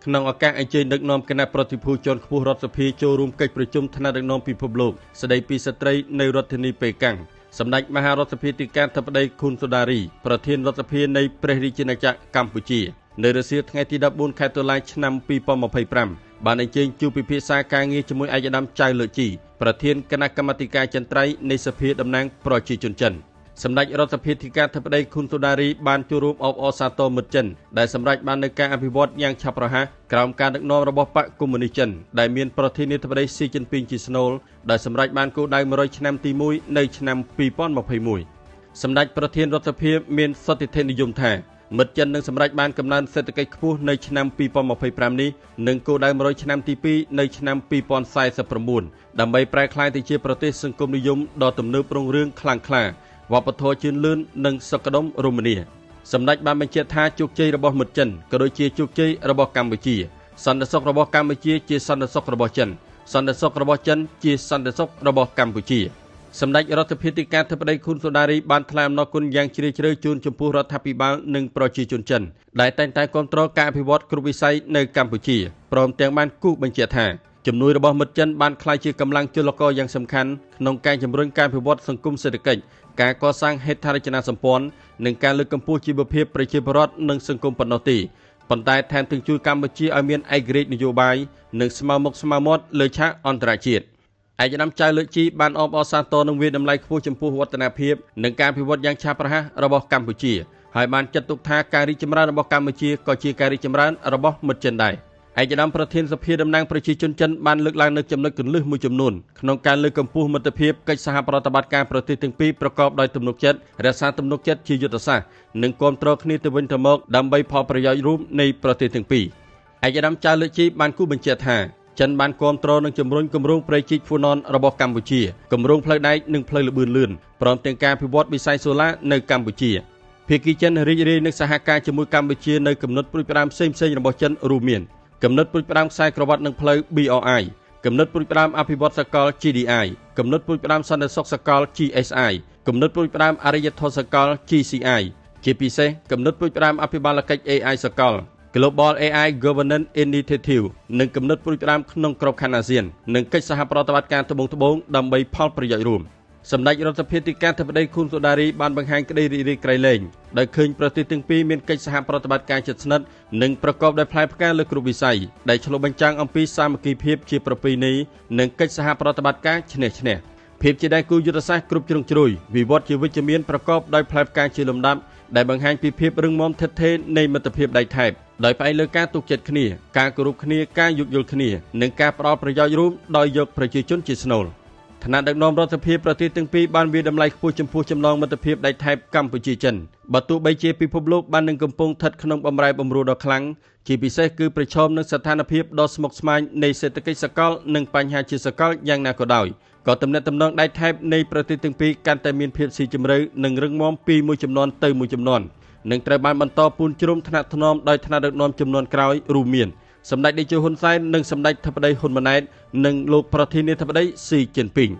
ក្នុងឱកាសអញ្ជើញដឹកនាំគណៈប្រតិភូជាន់ខ្ពស់រដ្ឋសភាចូលរួមកិច្ចប្រជុំថ្នាក់ដឹកនាំពិភពលោកស្ដីពីស្ត្រីនៅរដ្ឋធានីប៉េកាំងសម្ដេចមហារដ្ឋសភាទីការធិបតីខុនសូដារីប្រធានរដ្ឋសភានៃព្រះរាជាណាចក្រកម្ពុជានៅរសៀលថ្ងៃទី14ខែតុលាឆ្នាំ2025បានអញ្ជើញជួបពិភាក្សាការងារជាមួយឯកឧត្តមចៅលើកជីប្រធានគណៈកម្មាធិការចិនត្រៃនៃសភាតំណាងប្រជាជនចិនសម្ដេចរដ្ឋសភាទីការធិបតីខុនសូដារីបានចូលរួមអបអរសាទរមិត្តចិនដែលសម្រេចបាននូវការអភិវឌ្ឍយ៉ាងឆាប់រហ័សក្រោមការដឹកនាំរបស់បកកុម្មុយនីសចិនដែលមានប្រធានាធិបតីស៊ីជីនពីងជាស្នូលដែលសម្រេចបានគោលដៅ100ឆ្នាំទី1នៅឆ្នាំ2021សម្ដេចប្រធានរដ្ឋសភាមានសន្តិភាពនិយមថាមិត្តចិននឹងសម្រេចបានកំណើនសេដ្ឋកិច្ចខ្ពស់នៅឆ្នាំ2025នេះនិងគោលដៅ100ឆ្នាំទី2នៅឆ្នាំ2049ដើម្បីប្រែក្លាយទៅជាប្រទេសសង្គមនិយមដ៏ទំនើបរុងរឿងខ្លាំងក្លាវប្បធម៌ជឿនលឿននិងសុខដុមរមនាសម្ដេចបានបញ្ជាក់ថាជោគជ័យរបស់មិត្តចិនក៏ដូចជាជោគជ័យរបស់កម្ពុជាសន្តិសុខរបស់កម្ពុជាជាសន្តិសុខរបស់ចិនសន្តិសុខរបស់ចិនជាសន្តិសុខរបស់កម្ពុជាសម្ដេចរដ្ឋសភាទីការធិបតីខុនសូដារីបានថ្លែងអំណរគុណយ៉ាងជ្រាលជ្រៅជូនចំពោះរដ្ឋាភិបាលនិងប្រជាជនចិនដែលតែងតែគាំទ្រការអភិវឌ្ឍគ្រប់វិស័យនៅកម្ពុជាព្រមទាំងបានគូសបញ្ជាក់ថាជំនួយរបស់មិត្តចិនបានក្លាយជាកម្លាំងចលករយ៉ាងសំខាន់ក្នុងការជំរុញការអភិវឌ្ឍសង្គមសេដ្ឋកិច្ចការកសាងហេដ្ឋារចនាសម្ព័ន្ធនិងការលើកកម្ពស់ជីវភាពប្រជាពលរដ្ឋនិងសង្គមប៉ុណ្ណោះទេប៉ុន្តែថែមទាំងជួយកម្ពុជាឲ្យមានឯករាជ្យនយោបាយនិងស្មើមុខស្មើមាត់លើឆាកអន្តរជាតិឯកឧត្តមចៅលើកជីបានអបអរសាទរនឹងវាតម្លៃខ្ពស់ចំពោះវឌ្ឍនភាពនិងការអភិវឌ្ឍយ៉ាងឆាប់រហ័សរបស់កម្ពុជាហើយបានចាត់ទុកថាការរីកចម្រើនរបស់កម្ពុជាក៏ជាការរីកចម្រើនរបស់មិត្តចិនដែរឯកឧត្តមប្រធានសភាតំណាងប្រជាជនចិនបានលើកឡើងនូវចំណុចគន្លឹះមួយចំនួនក្នុងការលើកកម្ពស់មិត្តភាពកិច្ចសហប្រតិបត្តិការប្រទេសទាំងពីរប្រកបដោយទំនុកចិត្តរក្សាទំនុកចិត្តជាយុទ្ធសាស្ត្រនិងគាំទ្រគ្នាទៅវិញទៅមកដើម្បីផលប្រយោជន៍រួមនៃប្រទេសទាំងពីរឯកឧត្តមចៅលើកជីបានគូបញ្ជាក់ថាចិនបានគាំទ្រនឹងជំរុញគម្រោងព្រៃជីកហ្វូណនរបស់កម្ពុជាគម្រោងផ្លូវដែកនិងផ្លូវល្បឿនលឿនព្រមទាំងការអភិវឌ្ឍវិស័យសូឡានៅកម្ពុជាភាគីចិនរីករាយនឹងសហការជាមួយកម្ពុជានៅគំនិតព្រួយផ្ដើមផ្សេងៗរបស់ចិនរួមមានគំនិតព្រួយផ្ដើមខ្សែក្រវ៉ាត់និងផ្លូវ BRI គំនិតព្រួយផ្ដើមអភិវឌ្ឍសកល GDI គំនិតព្រួយផ្ដើមសន្តិសុខសកល GSI គំនិតព្រួយផ្ដើមអរិយធម៌សកល GCI ជាពិសេសគំនិតព្រួយផ្ដើមអភិបាលកិច្ច AI សកល Global AI Governance Initiative និងគំនិតព្រួយផ្ដើមក្នុងក្របខ័ណ្ឌអាស៊ាននិងកិច្ចសហប្រតិបត្តិការត្បូងត្បូងដើម្បីផលប្រយោជន៍រួមសម្ដេចរដ្ឋសភាទីការធិបតីខុនសូដារីបានបង្ហាញក្តីរីករាយក្រៃលែងដោយឃើញប្រទេសទាំងពីរមានកិច្ចសហប្រតិបត្តិការជិតស្និទ្ធនិងប្រកបដោយផ្លែផ្កាលើគ្រប់វិស័យដែលឆ្លុះបញ្ចាំងអំពីសាមគ្គីភាពជាប្រពៃណីនិងកិច្ចសហប្រតិបត្តិការឈ្នះឈ្នះភាពជាដៃគូយុទ្ធសាស្ត្រគ្រប់ជ្រុងជ្រោយវិវត្តជាវិជ្ជមានប្រកបដោយផ្លែផ្កាជាលំដាប់ដែលបង្ហាញពីភាពរឹងមាំថិតថេរនៃមិត្តភាពដៃថែបដោយផ្អែកលើការទុកចិត្តគ្នាការគោរពគ្នាការយោគយល់គ្នានិងការផ្ដល់ប្រយោជន៍រួមដោយយកប្រជាជនជាស្នូលឋានៈដឹកនាំរដ្ឋសភាប្រទេសទាំងពីរបានវាតម្លៃខ្ពស់ចំពោះចំណងមិត្តភាពដៃថែបកម្ពុជាចិនបើទោះបីជាពិភពលោកបាននឹងកំពុងស្ថិតក្នុងបម្រែបម្រួលដ៏ខ្លាំងជាពិសេសគឺប្រឈមនឹងស្ថានភាពដ៏ស្មុគស្មាញនៃសេដ្ឋកិច្ចសកលនិងបញ្ហាជាសកលយ៉ាងណាក៏ដោយក៏ទំនាក់ទំនងដៃថែបនៃប្រទេសទាំងពីរកាន់តែមានភាពស៊ីជម្រៅនិងរឹងមាំពីមួយជំនាន់ទៅមួយជំនាន់និងត្រូវបានបន្តពូនជ្រុំថ្នាក់ថ្នមដោយថ្នាក់ដឹកនាំជំនាន់ក្រោយរួមមានសម្ដេចតេជោហ៊ុនសែននិងសម្ដេចធិបតីហ៊ុនម៉ាណែតនិងលោកប្រធានាធិបតីស៊ីជីនពីង